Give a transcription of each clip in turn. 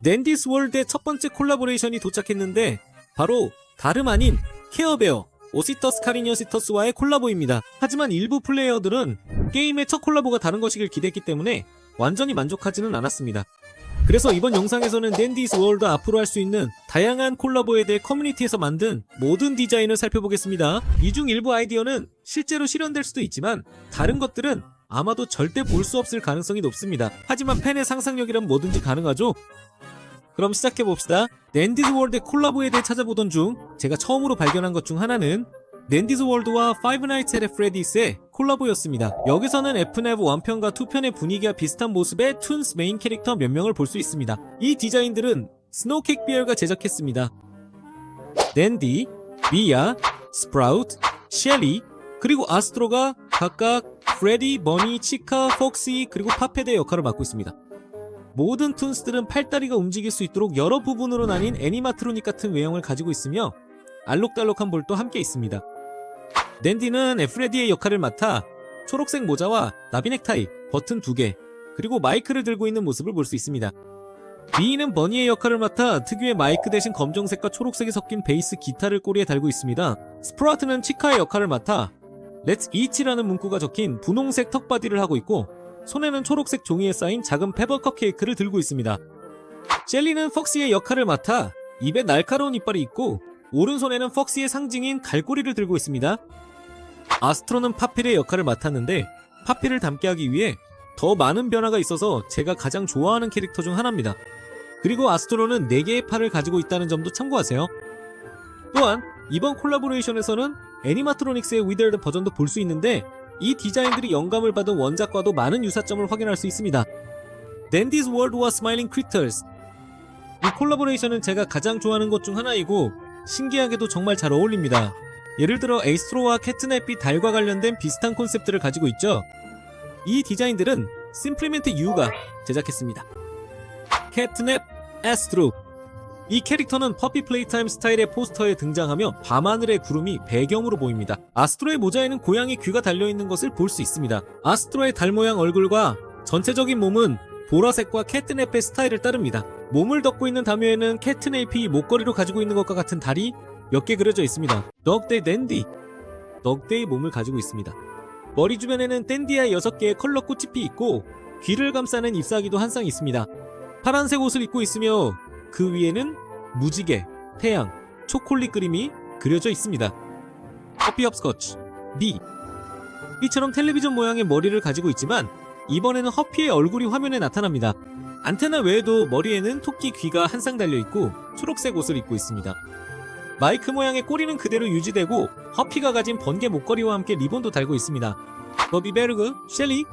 댄디스 월드의 첫 번째 콜라보레이션이 도착했는데 바로 다름 아닌 케어베어 오시터스 카리니어시터스와의 콜라보입니다. 하지만 일부 플레이어들은 게임의 첫 콜라보가 다른 것이길 기대했기 때문에 완전히 만족하지는 않았습니다. 그래서 이번 영상에서는 댄디스 월드 앞으로 할 수 있는 다양한 콜라보에 대해 커뮤니티에서 만든 모든 디자인을 살펴보겠습니다. 이 중 일부 아이디어는 실제로 실현될 수도 있지만 다른 것들은 아마도 절대 볼 수 없을 가능성이 높습니다. 하지만 팬의 상상력이란 뭐든지 가능하죠? 그럼 시작해봅시다. 댄디스 월드의 콜라보에 대해 찾아보던 중 제가 처음으로 발견한 것 중 하나는 댄디스 월드와 파이브 나이츠 앳 프레디스의 콜라보였습니다. 여기서는 FNAF 1편과 2편의 분위기와 비슷한 모습의 툰스 메인 캐릭터 몇 명을 볼 수 있습니다. 이 디자인들은 스노우케이크 비어가 제작했습니다. 댄디, 미아, 스프라우트, 셸리, 그리고 아스트로가 각각 프레디, 버니, 치카, 폭시, 그리고 파페드의 역할을 맡고 있습니다. 모든 툰스들은 팔다리가 움직일 수 있도록 여러 부분으로 나뉜 애니마트로닉 같은 외형을 가지고 있으며 알록달록한 볼도 함께 있습니다. 댄디는 프레디의 역할을 맡아 초록색 모자와 나비 넥타이, 버튼 2개, 그리고 마이크를 들고 있는 모습을 볼 수 있습니다. 미이는 버니의 역할을 맡아 특유의 마이크 대신 검정색과 초록색이 섞인 베이스 기타를 꼬리에 달고 있습니다. 스프라우트는 치카의 역할을 맡아 Let's Eat이라는 문구가 적힌 분홍색 턱바디를 하고 있고 손에는 초록색 종이에 쌓인 작은 페버컵 케이크를 들고 있습니다. 셸리는 폭시의 역할을 맡아 입에 날카로운 이빨이 있고 오른손에는 폭시의 상징인 갈고리를 들고 있습니다. 아스트로는 파필의 역할을 맡았는데 파필을 닮게 하기 위해 더 많은 변화가 있어서 제가 가장 좋아하는 캐릭터 중 하나입니다. 그리고 아스트로는 4개의 팔을 가지고 있다는 점도 참고하세요. 또한 이번 콜라보레이션에서는 애니마트로닉스의 위더드 버전도 볼 수 있는데 이 디자인들이 영감을 받은 원작과도 많은 유사점을 확인할 수 있습니다. 댄디스 월드와 스마일링 크리터스, 이 콜라보레이션은 제가 가장 좋아하는 것 중 하나이고 신기하게도 정말 잘 어울립니다. 예를 들어 에이스트로와 캐트냅이 달과 관련된 비슷한 콘셉트를 가지고 있죠. 이 디자인들은 심플리멘트 U가 제작했습니다. 캐트냅 에스트로, 이 캐릭터는 퍼피 플레이타임 스타일의 포스터에 등장하며 밤하늘의 구름이 배경으로 보입니다. 아스트로의 모자에는 고양이 귀가 달려있는 것을 볼 수 있습니다. 아스트로의 달 모양 얼굴과 전체적인 몸은 보라색과 캐트냅의 스타일을 따릅니다. 몸을 덮고 있는 다묘에는 캐트냅이 목걸이로 가지고 있는 것과 같은 달이 몇 개 그려져 있습니다. 덕데이 댄디, 덕데이 몸을 가지고 있습니다. 머리 주변에는 댄디의 6개의 컬러 꽃잎이 있고 귀를 감싸는 잎사귀도 한 쌍 있습니다. 파란색 옷을 입고 있으며 그 위에는 무지개, 태양, 초콜릿 그림이 그려져 있습니다. 커피 헙스커치, 비. 이처럼 텔레비전 모양의 머리를 가지고 있지만 이번에는 허피의 얼굴이 화면에 나타납니다. 안테나 외에도 머리에는 토끼 귀가 한 쌍 달려있고 초록색 옷을 입고 있습니다. 마이크 모양의 꼬리는 그대로 유지되고 허피가 가진 번개 목걸이와 함께 리본도 달고 있습니다. 버비 베르그, 셸리.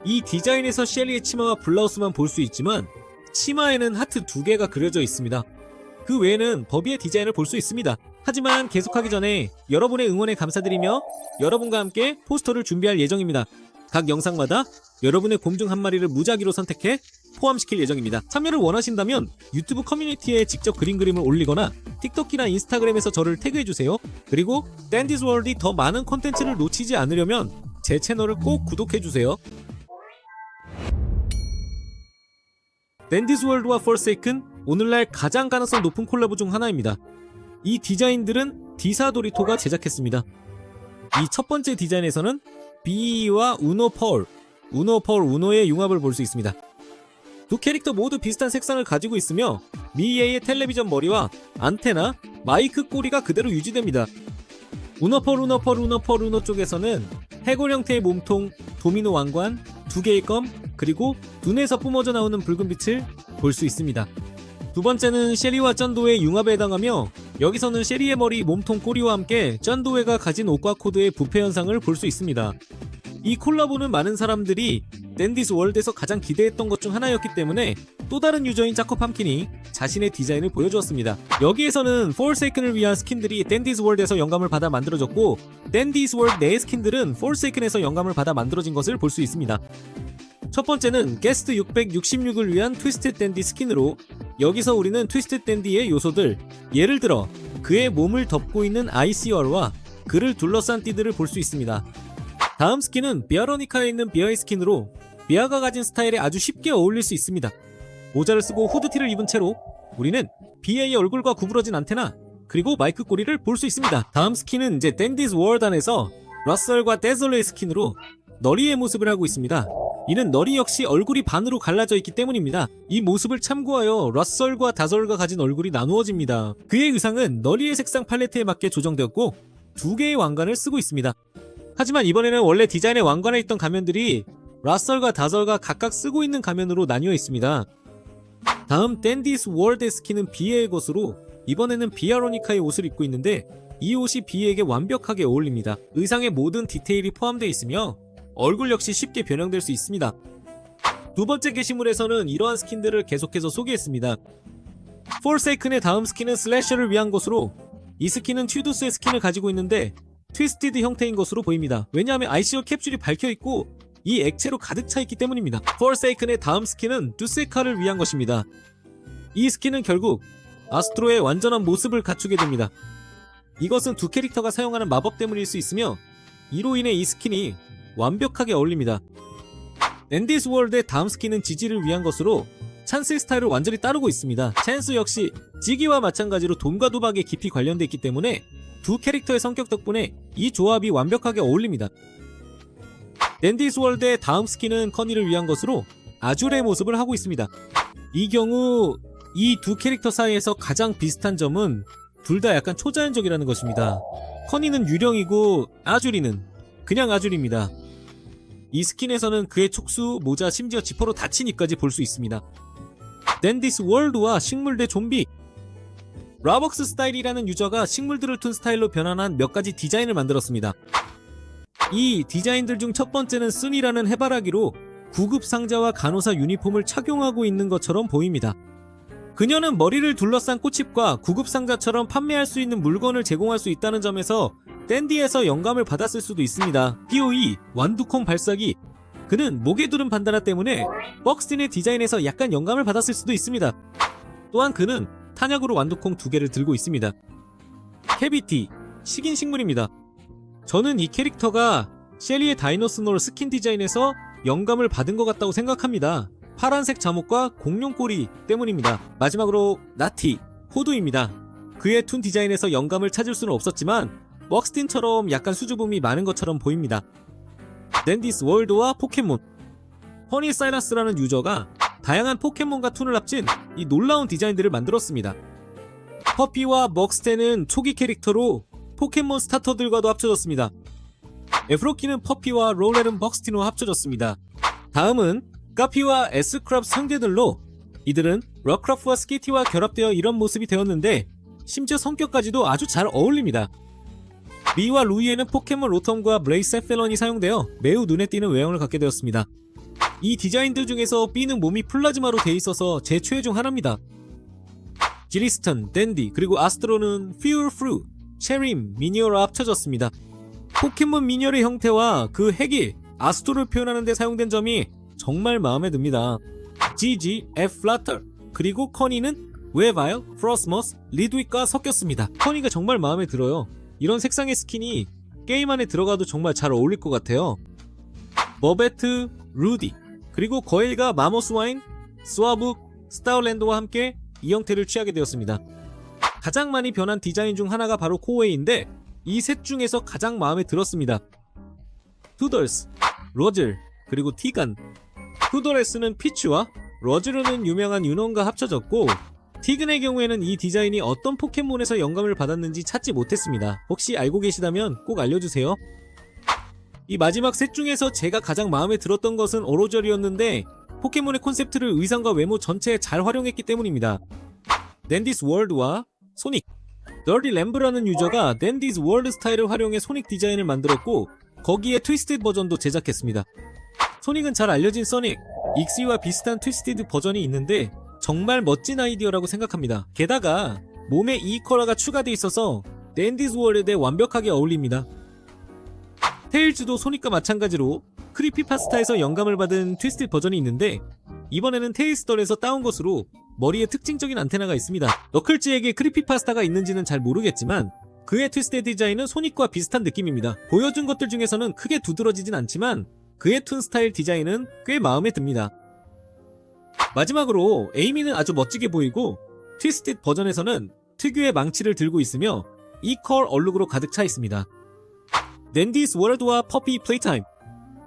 이 디자인에서 셸리의 치마와 블라우스만 볼 수 있지만 치마에는 하트 2개가 그려져 있습니다. 그 외에는 버비의 디자인을 볼 수 있습니다. 하지만 계속하기 전에 여러분의 응원에 감사드리며 여러분과 함께 포스터를 준비할 예정입니다. 각 영상마다 여러분의 곰 중 한 마리를 무작위로 선택해 포함시킬 예정입니다. 참여를 원하신다면 유튜브 커뮤니티에 직접 그림을 올리거나 틱톡이나 인스타그램에서 저를 태그해주세요. 그리고 댄디스 월드이 더 많은 콘텐츠를 놓치지 않으려면 제 채널을 꼭 구독해주세요. 댄디스 월드와 포세이큰, 오늘날 가장 가능성 높은 콜라보 중 하나입니다. 이 디자인들은 디사도리토가 제작했습니다. 이 첫 번째 디자인에서는 비이와 우노의 융합을 볼 수 있습니다. 두 캐릭터 모두 비슷한 색상을 가지고 있으며 미이의 텔레비전 머리와 안테나, 마이크 꼬리가 그대로 유지됩니다. 우노 쪽에서는 해골 형태의 몸통, 도미노 왕관, 2개의 껌, 그리고 눈에서 뿜어져 나오는 붉은 빛을 볼 수 있습니다. 두 번째는 셸리와 쩐도의 융합에 해당하며 여기서는 셸리의 머리, 몸통, 꼬리와 함께 쩐도회가 가진 옷과 코드의 부패 현상을 볼 수 있습니다. 이 콜라보는 많은 사람들이 댄디스 월드에서 가장 기대했던 것 중 하나였기 때문에 또 다른 유저인 자코 팜킨이 자신의 디자인을 보여주었습니다. 여기에서는 포세이큰을 위한 스킨들이 댄디스 월드에서 영감을 받아 만들어졌고 댄디스 월드 내의 스킨들은 포세이큰에서 영감을 받아 만들어진 것을 볼 수 있습니다. 첫 번째는 게스트 666을 위한 트위스티드 댄디 스킨으로 여기서 우리는 트위스티드 댄디의 요소들, 예를 들어 그의 몸을 덮고 있는 아이시얼과 그를 둘러싼 띠들을 볼 수 있습니다. 다음 스킨은 비아로니카에 있는 비아의 스킨으로 비아가 가진 스타일에 아주 쉽게 어울릴 수 있습니다. 모자를 쓰고 후드티를 입은 채로 우리는 BA의 얼굴과 구부러진 안테나 그리고 마이크 꼬리를 볼 수 있습니다. 다음 스킨은 이제 댄디스 월드 안에서 러셀과 데즐러의 스킨으로 너리의 모습을 하고 있습니다. 이는 너리 역시 얼굴이 반으로 갈라져 있기 때문입니다. 이 모습을 참고하여 러셀과 다즐러가 가진 얼굴이 나누어집니다. 그의 의상은 너리의 색상 팔레트에 맞게 조정되었고 2개의 왕관을 쓰고 있습니다. 하지만 이번에는 원래 디자인의 왕관에 있던 가면들이 러셀과 다즐러가 각각 쓰고 있는 가면으로 나뉘어 있습니다. 다음 댄디스 월드의 스킨은 비에의 것으로 이번에는 비아로니카의 옷을 입고 있는데 이 옷이 비에에게 완벽하게 어울립니다. 의상의 모든 디테일이 포함되어 있으며 얼굴 역시 쉽게 변형될 수 있습니다. 두 번째 게시물에서는 이러한 스킨들을 계속해서 소개했습니다. 포세이큰의 다음 스킨은 슬래셔를 위한 것으로 이 스킨은 튜두스의 스킨을 가지고 있는데 트위스티드 형태인 것으로 보입니다. 왜냐하면 ICO 캡슐이 밝혀있고 이 액체로 가득 차 있기 때문입니다. 포세이큰의 다음 스킨은 두세카를 위한 것입니다. 이 스킨은 결국 아스트로의 완전한 모습을 갖추게 됩니다. 이것은 두 캐릭터가 사용하는 마법 때문일 수 있으며 이로 인해 이 스킨이 완벽하게 어울립니다. 댄디스 월드의 다음 스킨은 지지를 위한 것으로 찬스의 스타일을 완전히 따르고 있습니다. 찬스 역시 지기와 마찬가지로 돈과 도박에 깊이 관련되어 있기 때문에 두 캐릭터의 성격 덕분에 이 조합이 완벽하게 어울립니다. 댄디스 월드의 다음 스킨은 커니를 위한 것으로 아줄의 모습을 하고 있습니다. 이 경우 이 두 캐릭터 사이에서 가장 비슷한 점은 둘 다 약간 초자연적이라는 것입니다. 커니는 유령이고 아줄이는 그냥 아줄입니다. 이 스킨에서는 그의 촉수, 모자, 심지어 지퍼로 다친 입까지 볼 수 있습니다. 댄디스 월드와 식물 대 좀비. 라벅스 스타일이라는 유저가 식물들을 둔 스타일로 변환한 몇 가지 디자인을 만들었습니다. 이 디자인들 중 첫 번째는 쓴이라는 해바라기로 구급 상자와 간호사 유니폼을 착용하고 있는 것처럼 보입니다. 그녀는 머리를 둘러싼 꽃잎과 구급 상자처럼 판매할 수 있는 물건을 제공할 수 있다는 점에서 댄디에서 영감을 받았을 수도 있습니다. POE 완두콩 발사기. 그는 목에 두른 반다나 때문에 벅스틴의 디자인에서 약간 영감을 받았을 수도 있습니다. 또한 그는 탄약으로 완두콩 2개를 들고 있습니다. 캐비티 식인 식물입니다. 저는 이 캐릭터가 셸리의 다이노스노 스킨 디자인에서 영감을 받은 것 같다고 생각합니다. 파란색 잠옷과 공룡 꼬리 때문입니다. 마지막으로 나티 호두입니다. 그의 툰 디자인에서 영감을 찾을 수는 없었지만 웍스틴처럼 약간 수줍음이 많은 것처럼 보입니다. 댄디스 월드와 포켓몬. 허니 사이러스라는 유저가 다양한 포켓몬과 툰을 합친 이 놀라운 디자인들을 만들었습니다. 퍼피와 먹스텐은 초기 캐릭터로 포켓몬 스타터들과도 합쳐졌습니다. 에프로키는 퍼피와 롤렐은 먹스틴과 합쳐졌습니다. 다음은 카피와 에스크랍 상대들로 이들은 러크라프와 스키티와 결합되어 이런 모습이 되었는데 심지어 성격까지도 아주 잘 어울립니다. 미와 루이에는 포켓몬 로텀과 브레이스 펠런이 사용되어 매우 눈에 띄는 외형을 갖게 되었습니다. 이 디자인들 중에서 B는 몸이 플라즈마로 돼 있어서 제 최애 중 하나입니다. 지리스턴, 댄디, 그리고 아스트로는 퓨어 프루, 체림, 미니어로 합쳐졌습니다. 포켓몬 미니어의 형태와 그 핵이 아스트로를 표현하는 데 사용된 점이 정말 마음에 듭니다. GG, F 플라터, 그리고 커니는 웨바일, 프로스머스, 리드윅과 섞였습니다. 커니가 정말 마음에 들어요. 이런 색상의 스킨이 게임 안에 들어가도 정말 잘 어울릴 것 같아요. 머베트, 루디, 그리고 거일과 마모스와인, 스와북, 스타울랜드와 함께 이 형태를 취하게 되었습니다. 가장 많이 변한 디자인 중 하나가 바로 코웨이인데 이 셋 중에서 가장 마음에 들었습니다. 투덜스, 로즐, 그리고 티간. 투덜스는 피츠와 로즐은 유명한 유넌과 합쳐졌고 티근의 경우에는 이 디자인이 어떤 포켓몬에서 영감을 받았는지 찾지 못했습니다. 혹시 알고 계시다면 꼭 알려주세요. 이 마지막 셋 중에서 제가 가장 마음에 들었던 것은 오로절이었는데 포켓몬의 콘셉트를 의상과 외모 전체에 잘 활용했기 때문입니다. 댄디스 월드와 소닉. 더티 램브라는 유저가 댄디스 월드 스타일을 활용해 소닉 디자인을 만들었고 거기에 트위스티드 버전도 제작했습니다. 소닉은 잘 알려진 소닉, 익스와 비슷한 트위스티드 버전이 있는데 정말 멋진 아이디어라고 생각합니다. 게다가 몸에 이 컬러가 추가되어 있어서 댄디스 월드에 완벽하게 어울립니다. 테일즈도 소닉과 마찬가지로 크리피파스타에서 영감을 받은 트위스티드 버전이 있는데 이번에는 테일스턴에서 따온 것으로 머리에 특징적인 안테나가 있습니다. 너클즈에게 크리피파스타가 있는지는 잘 모르겠지만 그의 트위스티드 디자인은 소닉과 비슷한 느낌입니다. 보여준 것들 중에서는 크게 두드러지진 않지만 그의 툰 스타일 디자인은 꽤 마음에 듭니다. 마지막으로 에이미는 아주 멋지게 보이고 트위스티드 버전에서는 특유의 망치를 들고 있으며 이퀄 얼룩으로 가득 차 있습니다. 낸디스 월드와 퍼피 플레이타임.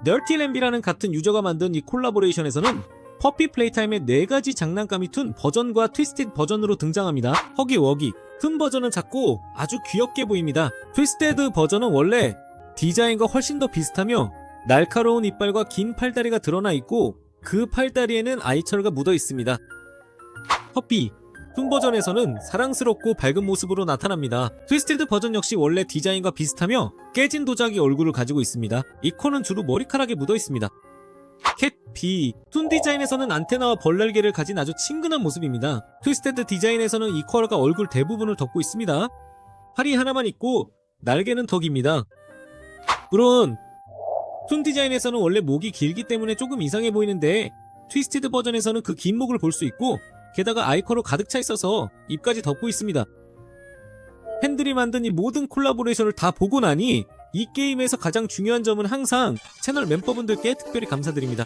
널티 램비라는 같은 유저가 만든 이 콜라보레이션에서는 퍼피 플레이타임의 4가지 장난감이 툰 버전과 트위스티드 버전으로 등장합니다. 허기워기. 툰 버전은 작고 아주 귀엽게 보입니다. 트위스티드 버전은 원래 디자인과 훨씬 더 비슷하며 날카로운 이빨과 긴 팔다리가 드러나 있고 그 팔다리에는 아이철가 묻어 있습니다. 퍼피. 툰 버전에서는 사랑스럽고 밝은 모습으로 나타납니다. 트위스티드 버전 역시 원래 디자인과 비슷하며 깨진 도자기 얼굴을 가지고 있습니다. 이 코는 주로 머리카락에 묻어 있습니다. 캣비. 툰 디자인에서는 안테나와 벌날개를 가진 아주 친근한 모습입니다. 트위스티드 디자인에서는 이 컬러가 얼굴 대부분을 덮고 있습니다. 팔이 하나만 있고 날개는 더 깁니다. 물론 툰 디자인에서는 원래 목이 길기 때문에 조금 이상해 보이는데 트위스티드 버전에서는 그 긴 목을 볼 수 있고 게다가 아이컬로 가득 차 있어서 입까지 덮고 있습니다. 팬들이 만든 이 모든 콜라보레이션을 다 보고 나니 이 게임에서 가장 중요한 점은 항상 채널 멤버분들께 특별히 감사드립니다.